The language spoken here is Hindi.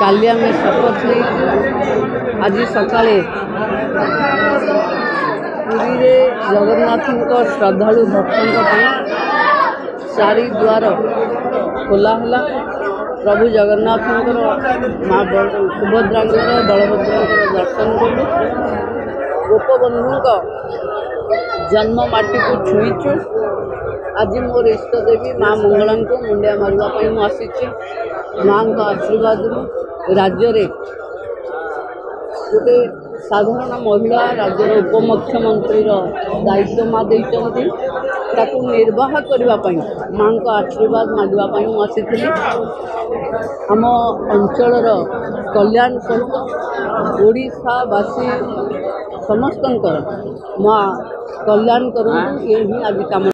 काली आम शपथ नहीं आज सकाले पुरी रे जगन्नाथ श्रद्धालु भक्तों चारि द्वार खोला प्रभु जगन्नाथ माँ सुभद्रा बलभद्र दर्शन कलु गोपबंधु जन्म माटी को छुईचु। आज मोर इष्ट देवी माँ मंगला को मुंडिया मारवाई मुझे माँ का आशीर्वाद राज्य रे गोटे साधारण महिला राज्यर उपमुख्यमंत्री दायित्व माँ देती निर्वाह करने माँ का आशीर्वाद मागवाई मुझे आम अंचल कल्याण सहित ओडिशावासी समस्त माँ कल्याण करूँ ये ही आज काम।